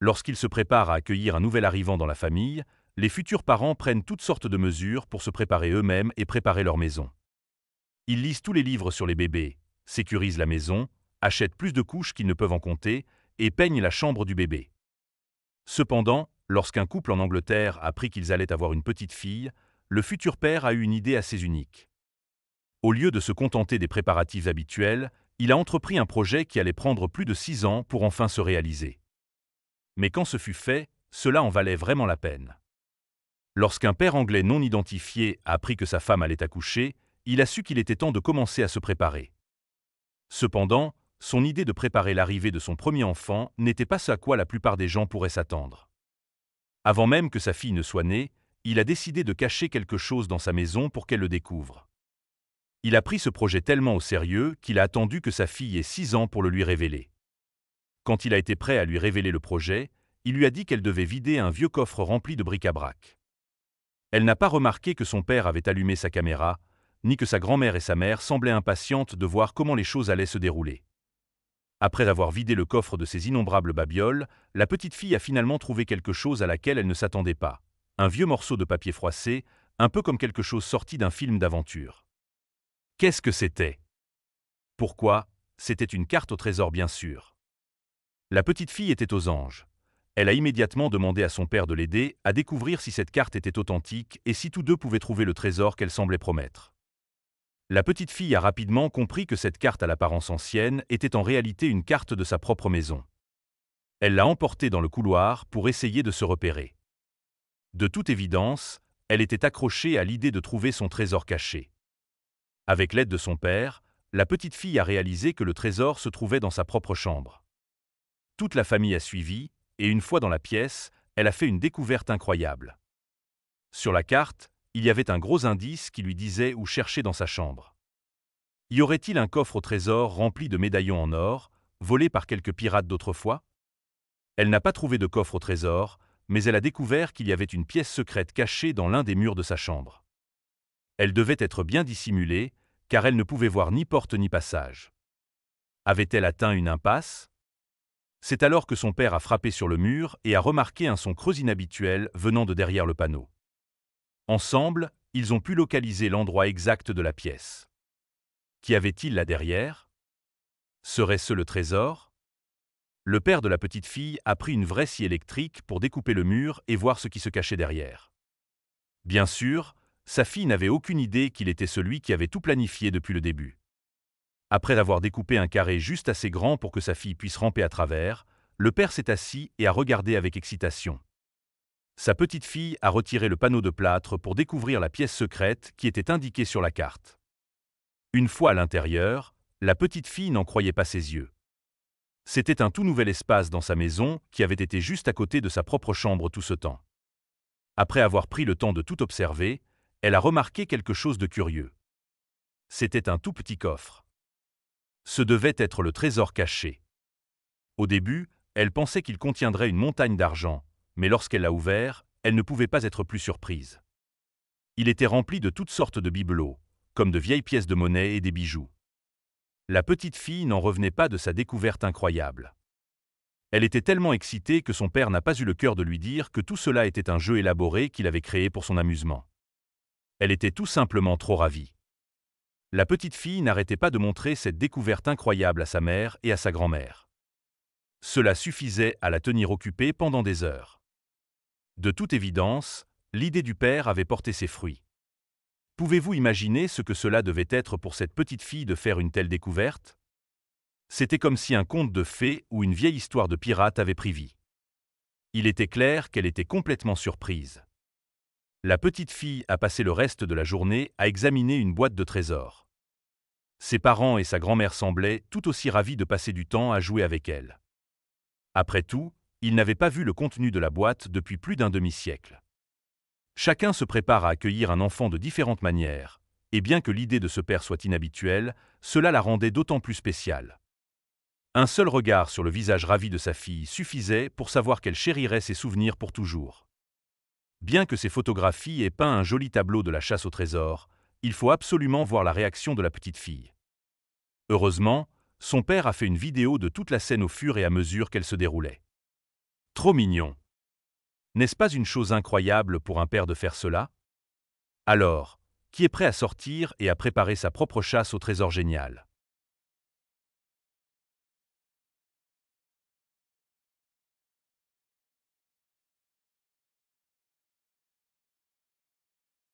Lorsqu'ils se préparent à accueillir un nouvel arrivant dans la famille, les futurs parents prennent toutes sortes de mesures pour se préparer eux-mêmes et préparer leur maison. Ils lisent tous les livres sur les bébés, sécurisent la maison, achètent plus de couches qu'ils ne peuvent en compter et peignent la chambre du bébé. Cependant, lorsqu'un couple en Angleterre apprit qu'ils allaient avoir une petite fille, le futur père a eu une idée assez unique. Au lieu de se contenter des préparatifs habituels, il a entrepris un projet qui allait prendre plus de 6 ans pour enfin se réaliser. Mais quand ce fut fait, cela en valait vraiment la peine. Lorsqu'un père anglais non identifié a appris que sa femme allait accoucher, il a su qu'il était temps de commencer à se préparer. Cependant, son idée de préparer l'arrivée de son premier enfant n'était pas ce à quoi la plupart des gens pourraient s'attendre. Avant même que sa fille ne soit née, il a décidé de cacher quelque chose dans sa maison pour qu'elle le découvre. Il a pris ce projet tellement au sérieux qu'il a attendu que sa fille ait 6 ans pour le lui révéler. Quand il a été prêt à lui révéler le projet, il lui a dit qu'elle devait vider un vieux coffre rempli de bric-à-brac. Elle n'a pas remarqué que son père avait allumé sa caméra, ni que sa grand-mère et sa mère semblaient impatientes de voir comment les choses allaient se dérouler. Après avoir vidé le coffre de ses innombrables babioles, la petite fille a finalement trouvé quelque chose à laquelle elle ne s'attendait pas. Un vieux morceau de papier froissé, un peu comme quelque chose sorti d'un film d'aventure. Qu'est-ce que c'était? Pourquoi? C'était une carte au trésor bien sûr. La petite fille était aux anges. Elle a immédiatement demandé à son père de l'aider à découvrir si cette carte était authentique et si tous deux pouvaient trouver le trésor qu'elle semblait promettre. La petite fille a rapidement compris que cette carte à l'apparence ancienne était en réalité une carte de sa propre maison. Elle l'a emportée dans le couloir pour essayer de se repérer. De toute évidence, elle était accrochée à l'idée de trouver son trésor caché. Avec l'aide de son père, la petite fille a réalisé que le trésor se trouvait dans sa propre chambre. Toute la famille a suivi, et une fois dans la pièce, elle a fait une découverte incroyable. Sur la carte, il y avait un gros indice qui lui disait où chercher dans sa chambre. Y aurait-il un coffre au trésor rempli de médaillons en or, volés par quelques pirates d'autrefois? Elle n'a pas trouvé de coffre au trésor, mais elle a découvert qu'il y avait une pièce secrète cachée dans l'un des murs de sa chambre. Elle devait être bien dissimulée, car elle ne pouvait voir ni porte ni passage. Avait-elle atteint une impasse? C'est alors que son père a frappé sur le mur et a remarqué un son creux inhabituel venant de derrière le panneau. Ensemble, ils ont pu localiser l'endroit exact de la pièce. Qu'y avait-il là derrière? Serait-ce le trésor? Le père de la petite fille a pris une vraie scie électrique pour découper le mur et voir ce qui se cachait derrière. Bien sûr, sa fille n'avait aucune idée qu'il était celui qui avait tout planifié depuis le début. Après avoir découpé un carré juste assez grand pour que sa fille puisse ramper à travers, le père s'est assis et a regardé avec excitation. Sa petite fille a retiré le panneau de plâtre pour découvrir la pièce secrète qui était indiquée sur la carte. Une fois à l'intérieur, la petite fille n'en croyait pas ses yeux. C'était un tout nouvel espace dans sa maison qui avait été juste à côté de sa propre chambre tout ce temps. Après avoir pris le temps de tout observer, elle a remarqué quelque chose de curieux. C'était un tout petit coffre. Ce devait être le trésor caché. Au début, elle pensait qu'il contiendrait une montagne d'argent, mais lorsqu'elle l'a ouvert, elle ne pouvait pas être plus surprise. Il était rempli de toutes sortes de bibelots, comme de vieilles pièces de monnaie et des bijoux. La petite fille n'en revenait pas de sa découverte incroyable. Elle était tellement excitée que son père n'a pas eu le cœur de lui dire que tout cela était un jeu élaboré qu'il avait créé pour son amusement. Elle était tout simplement trop ravie. La petite fille n'arrêtait pas de montrer cette découverte incroyable à sa mère et à sa grand-mère. Cela suffisait à la tenir occupée pendant des heures. De toute évidence, l'idée du père avait porté ses fruits. Pouvez-vous imaginer ce que cela devait être pour cette petite fille de faire une telle découverte? C'était comme si un conte de fées ou une vieille histoire de pirate avait pris vie. Il était clair qu'elle était complètement surprise. La petite fille a passé le reste de la journée à examiner une boîte de trésors. Ses parents et sa grand-mère semblaient tout aussi ravis de passer du temps à jouer avec elle. Après tout, ils n'avaient pas vu le contenu de la boîte depuis plus d'un demi-siècle. Chacun se prépare à accueillir un enfant de différentes manières, et bien que l'idée de ce père soit inhabituelle, cela la rendait d'autant plus spéciale. Un seul regard sur le visage ravi de sa fille suffisait pour savoir qu'elle chérirait ses souvenirs pour toujours. Bien que ces photographies aient peint un joli tableau de la chasse au trésor, il faut absolument voir la réaction de la petite fille. Heureusement, son père a fait une vidéo de toute la scène au fur et à mesure qu'elle se déroulait. Trop mignon. N'est-ce pas une chose incroyable pour un père de faire cela? Alors, qui est prêt à sortir et à préparer sa propre chasse au trésor génial?